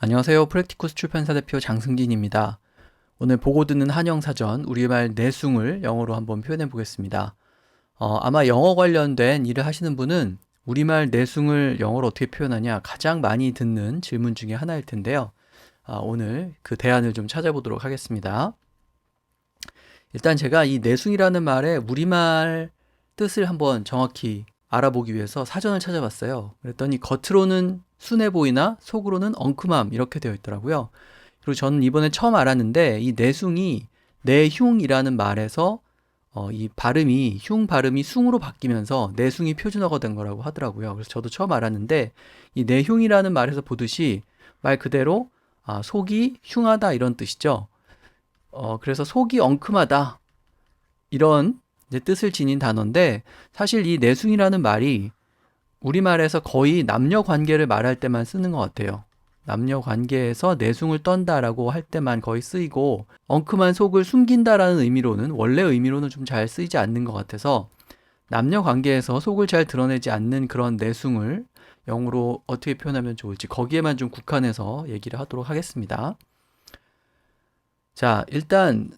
안녕하세요. 프랙티쿠스 출판사 대표 장승진입니다. 오늘 보고 듣는 한영사전 우리말 내숭을 영어로 한번 표현해 보겠습니다. 아마 영어 관련된 일을 하시는 분은 우리말 내숭을 영어로 어떻게 표현하냐 가장 많이 듣는 질문 중에 하나일 텐데요. 오늘 그 대안을 좀 찾아보도록 하겠습니다. 일단 제가 이 내숭이라는 말의 우리말 뜻을 한번 정확히 알아보기 위해서 사전을 찾아봤어요. 그랬더니 겉으로는 순해 보이나 속으로는 엉큼함 이렇게 되어 있더라고요. 그리고 저는 이번에 처음 알았는데 이 내숭이 내흉이라는 말에서 이 발음이 흉 발음이 숭으로 바뀌면서 내숭이 표준어가 된 거라고 하더라고요. 그래서 저도 처음 알았는데 이 내흉이라는 말에서 보듯이 말 그대로 속이 흉하다 이런 뜻이죠. 그래서 속이 엉큼하다 이런 이제 뜻을 지닌 단어인데 사실 이 내숭이라는 말이 우리말에서 거의 남녀 관계를 말할 때만 쓰는 것 같아요. 남녀 관계에서 내숭을 떤다라고 할 때만 거의 쓰이고 엉큼한 속을 숨긴다라는 의미로는 원래 의미로는 좀 잘 쓰이지 않는 것 같아서 남녀 관계에서 속을 잘 드러내지 않는 그런 내숭을 영어로 어떻게 표현하면 좋을지 거기에만 좀 국한해서 얘기를 하도록 하겠습니다. 자, 일단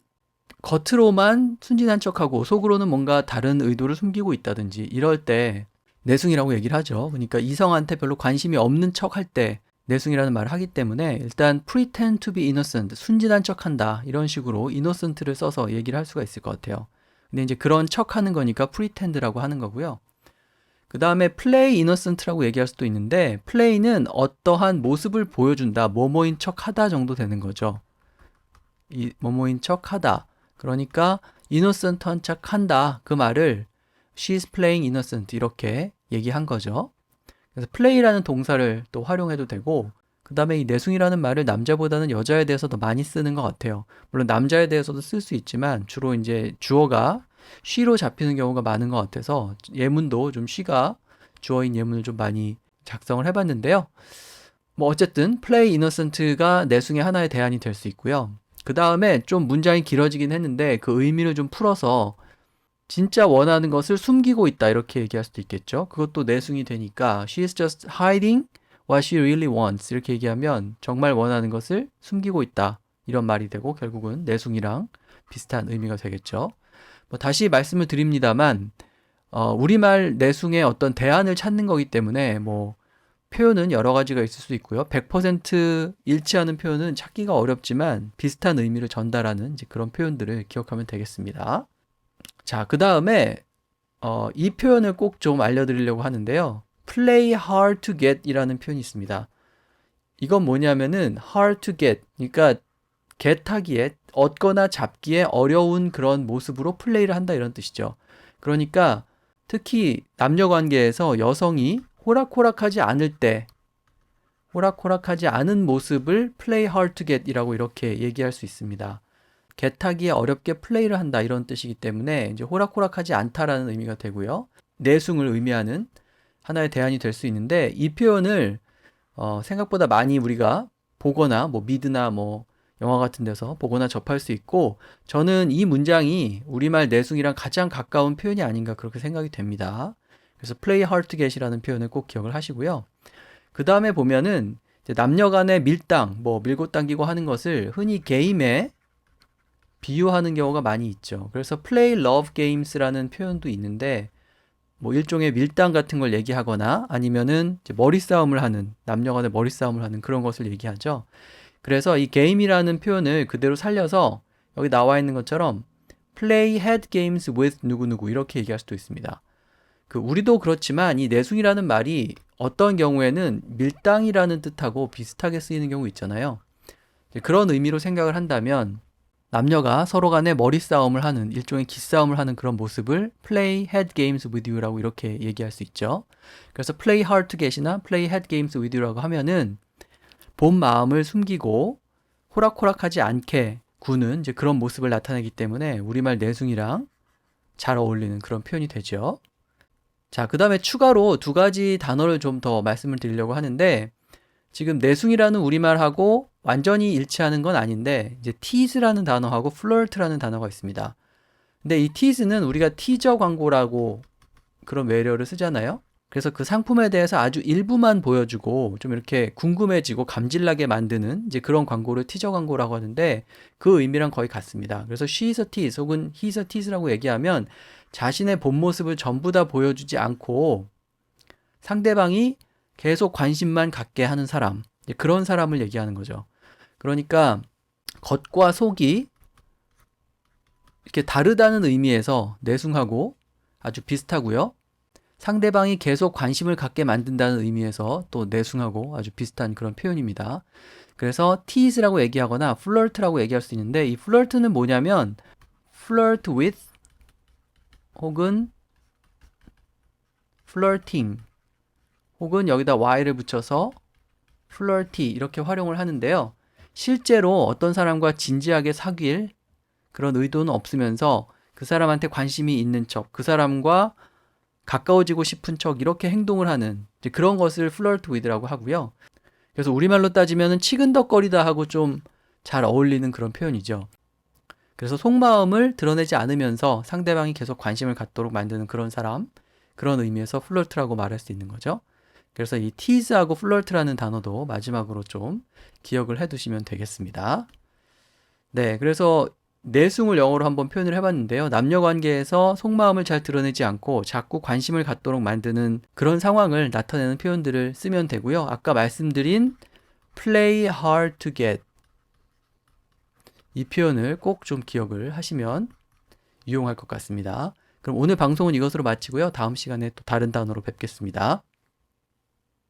겉으로만 순진한 척하고 속으로는 뭔가 다른 의도를 숨기고 있다든지 이럴 때 내숭이라고 얘기를 하죠. 그러니까 이성한테 별로 관심이 없는 척 할 때 내숭이라는 말을 하기 때문에 일단 pretend to be innocent, 순진한 척한다 이런 식으로 innocent를 써서 얘기를 할 수가 있을 것 같아요. 근데 이제 그런 척하는 거니까 pretend라고 하는 거고요. 그 다음에 play innocent라고 얘기할 수도 있는데 play는 어떠한 모습을 보여준다, 뭐뭐인 척하다 정도 되는 거죠. 이 뭐뭐인 척하다. 그러니까 innocent한 척한다 그 말을 she's playing innocent 이렇게 얘기한 거죠. 그래서 play라는 동사를 또 활용해도 되고 그 다음에 이 내숭이라는 말을 남자보다는 여자에 대해서 더 많이 쓰는 것 같아요. 물론 남자에 대해서도 쓸 수 있지만 주로 이제 주어가 she로 잡히는 경우가 많은 것 같아서 예문도 좀 she가 주어인 예문을 좀 많이 작성을 해봤는데요. 뭐 어쨌든 play innocent가 내숭의 하나의 대안이 될 수 있고요. 그 다음에 좀 문장이 길어지긴 했는데 그 의미를 좀 풀어서 진짜 원하는 것을 숨기고 있다 이렇게 얘기할 수도 있겠죠. 그것도 내숭이 되니까 She's just hiding what she really wants 이렇게 얘기하면 정말 원하는 것을 숨기고 있다 이런 말이 되고 결국은 내숭이랑 비슷한 의미가 되겠죠. 뭐 다시 말씀을 드립니다만 우리말 내숭의 어떤 대안을 찾는 거기 때문에 뭐 표현은 여러 가지가 있을 수 있고요. 100% 일치하는 표현은 찾기가 어렵지만 비슷한 의미를 전달하는 이제 그런 표현들을 기억하면 되겠습니다. 자, 그 다음에 이 표현을 꼭 좀 알려드리려고 하는데요. play hard to get 이라는 표현이 있습니다. 이건 뭐냐면은 hard to get, 그러니까 get하기에 얻거나 잡기에 어려운 그런 모습으로 플레이를 한다 이런 뜻이죠. 그러니까 특히 남녀 관계에서 여성이 호락호락하지 않을 때 호락호락하지 않은 모습을 play hard to get 이라고 이렇게 얘기할 수 있습니다. get하기에 어렵게 플레이를 한다 이런 뜻이기 때문에 이제 호락호락하지 않다라는 의미가 되고요. 내숭을 의미하는 하나의 대안이 될 수 있는데 이 표현을 생각보다 많이 우리가 보거나 뭐 미드나 뭐 영화 같은 데서 보거나 접할 수 있고 저는 이 문장이 우리말 내숭이랑 가장 가까운 표현이 아닌가 그렇게 생각이 됩니다. 그래서 play hard to get이라는 표현을 꼭 기억을 하시고요. 그 다음에 보면은 남녀 간의 밀당, 뭐 밀고 당기고 하는 것을 흔히 게임에 비유하는 경우가 많이 있죠. 그래서 play love games라는 표현도 있는데 뭐 일종의 밀당 같은 걸 얘기하거나 아니면은 이제 머리 싸움을 하는 남녀 간의 머리 싸움을 하는 그런 것을 얘기하죠. 그래서 이 게임이라는 표현을 그대로 살려서 여기 나와 있는 것처럼 play head games with 누구누구 이렇게 얘기할 수도 있습니다. 우리도 그렇지만 이 내숭이라는 말이 어떤 경우에는 밀당이라는 뜻하고 비슷하게 쓰이는 경우 있잖아요. 그런 의미로 생각을 한다면 남녀가 서로 간에 머리 싸움을 하는 일종의 기싸움을 하는 그런 모습을 play head games with you라고 이렇게 얘기할 수 있죠. 그래서 play hard to get이나 play head games with you라고 하면은 본 마음을 숨기고 호락호락하지 않게 구는 이제 그런 모습을 나타내기 때문에 우리말 내숭이랑 잘 어울리는 그런 표현이 되죠. 자, 그 다음에 추가로 두 가지 단어를 좀 더 말씀을 드리려고 하는데 지금 내숭이라는 우리말하고 완전히 일치하는 건 아닌데 이제 tease라는 단어하고 flirt라는 단어가 있습니다. 근데 이 tease는 우리가 티저 광고라고 그런 외래어를 쓰잖아요. 그래서 그 상품에 대해서 아주 일부만 보여주고 좀 이렇게 궁금해지고 감질나게 만드는 이제 그런 광고를 티저 광고라고 하는데 그 의미랑 거의 같습니다. 그래서 she is a tease 혹은 he is a tease라고 얘기하면 자신의 본 모습을 전부 다 보여주지 않고 상대방이 계속 관심만 갖게 하는 사람, 그런 사람을 얘기하는 거죠. 그러니까 겉과 속이 이렇게 다르다는 의미에서 내숭하고 아주 비슷하고요. 상대방이 계속 관심을 갖게 만든다는 의미에서 또 내숭하고 아주 비슷한 그런 표현입니다. 그래서 tease라고 얘기하거나 flirt라고 얘기할 수 있는데 이 flirt는 뭐냐면 flirt with 혹은 flirting 혹은 여기다 y를 붙여서 flirty 이렇게 활용을 하는데요. 실제로 어떤 사람과 진지하게 사귈 그런 의도는 없으면서 그 사람한테 관심이 있는 척, 그 사람과 가까워지고 싶은 척 이렇게 행동을 하는 그런 것을 flirt with라고 하고요. 그래서 우리말로 따지면 치근덕거리다 하고 좀 잘 어울리는 그런 표현이죠. 그래서 속마음을 드러내지 않으면서 상대방이 계속 관심을 갖도록 만드는 그런 사람, 그런 의미에서 flirt라고 말할 수 있는 거죠. 그래서 이 tease하고 flirt라는 단어도 마지막으로 좀 기억을 해두시면 되겠습니다. 네, 그래서 내숭을 영어로 한번 표현을 해봤는데요. 남녀 관계에서 속마음을 잘 드러내지 않고 자꾸 관심을 갖도록 만드는 그런 상황을 나타내는 표현들을 쓰면 되고요. 아까 말씀드린 play hard to get 이 표현을 꼭 좀 기억을 하시면 유용할 것 같습니다. 그럼 오늘 방송은 이것으로 마치고요. 다음 시간에 또 다른 단어로 뵙겠습니다.